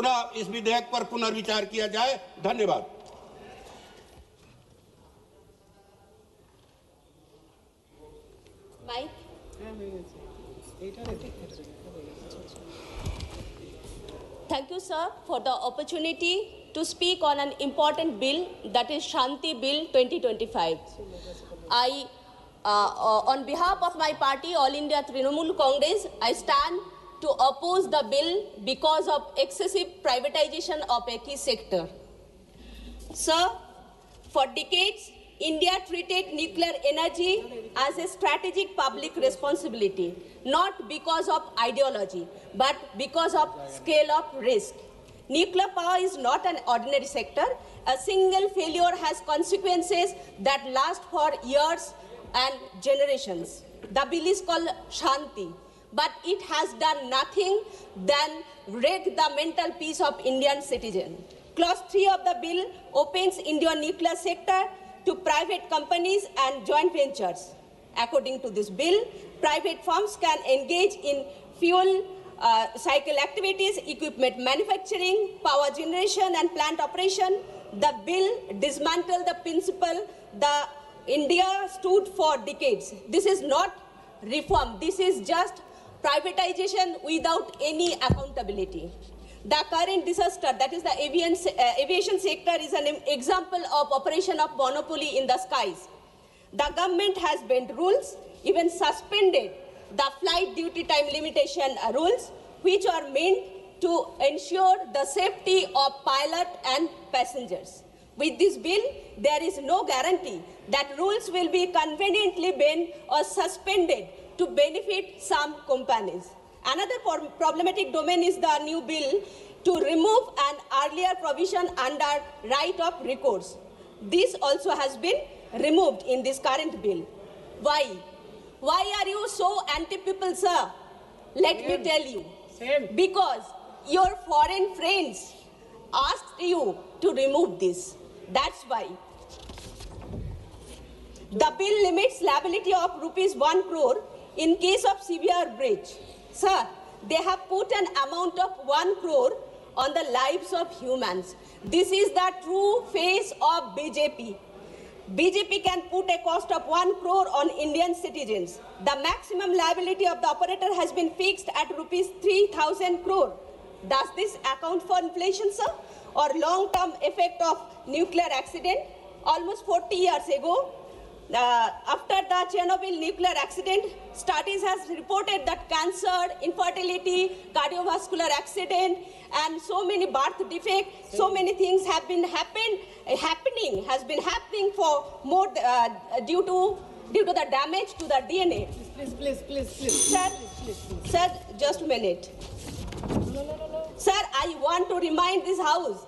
पुनः इस विधेयक पर पुनर्विचार किया जाए। धन्यवाद। Thank you, sir, for the opportunity to speak on an important bill, that is Shanti Bill 2025. On behalf of my party, All India Trinamool Congress, I stand to oppose the bill because of excessive privatization of a key sector. Sir, for decades, India treated nuclear energy as a strategic public responsibility, not because of ideology, but because of scale of risk. Nuclear power is not an ordinary sector. A single failure has consequences that last for years and generations. The bill is called Shanti, but it has done nothing than wreck the mental peace of Indian citizens. Clause 3 of the bill opens Indian nuclear sector to private companies and joint ventures. According to this bill, private firms can engage in fuel cycle activities, equipment manufacturing, power generation and plant operation. The bill dismantled the principle the India stood for decades. This is not reform. This is just privatization without any accountability. The current disaster, that is the aviation sector, is an example of operation of monopoly in the skies. The government has bent rules, even suspended the flight duty time limitation rules, which are meant to ensure the safety of pilot and passengers. With this bill, there is no guarantee that rules will be conveniently bent or suspended to benefit some companies. Another problematic domain is the new bill to remove an earlier provision under right of recourse. This also has been removed in this current bill. Why? Why are you so anti-people, sir? Let me tell you. Because your foreign friends asked you to remove this. That's why. The bill limits liability of ₹1 crore in case of severe breach. Sir, they have put an amount of 1 crore on the lives of humans. This is the true face of BJP. BJP can put a cost of 1 crore on Indian citizens. The maximum liability of the operator has been fixed at ₹3,000 crore. Does this account for inflation, sir? Or long-term effect of nuclear accident? Almost 40 years ago, after the Chernobyl nuclear accident, studies has reported that cancer, infertility, cardiovascular accident, and so many birth defects, so many things have been happening for more due to the damage to the DNA. Please. Sir, just a minute. Sir, I want to remind this House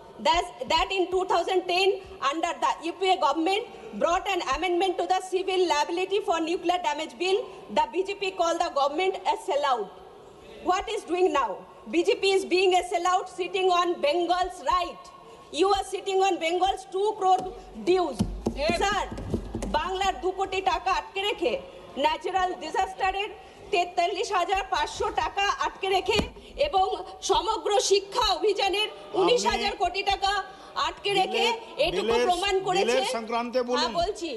that in 2010, under the UPA government, brought an amendment to the Civil Liability for Nuclear Damage Bill. The BJP called the government a sellout. What is doing now? BJP is being a sellout, sitting on Bengal's right. You are sitting on Bengal's 2 crore dues. Sir, Banglar 2 কোটি টাকা আটকে রেখে natural ডিজাস্টারের 43,500 টাকা আটকে রেখে এবং সমগ্র শিক্ষা অভিযানের 19,000 কোটি টাকা আটকে রেখে এটুকু প্রমাণ করেছে। হ্যাঁ বলছি,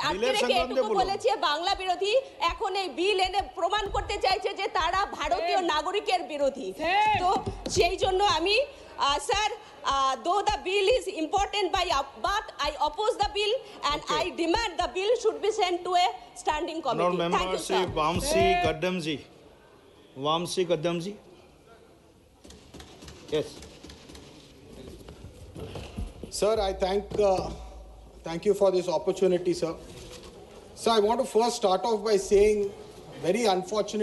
আটকে রেখে এটুকু বলেছে বাংলা বিরোধী। এখন এই বিল এনে প্রমাণ করতে চাইছে যে তারা ভারতীয় নাগরিকের বিরোধী। তো সেই জন্য আমি sir, though the bill is important but I oppose the bill and I demand the bill should be sent to a standing committee. Thank you, sir. Vamsi Gaddamji. Yes. Sir, I thank you for this opportunity, sir. Sir, I want to first start off by saying very unfortunate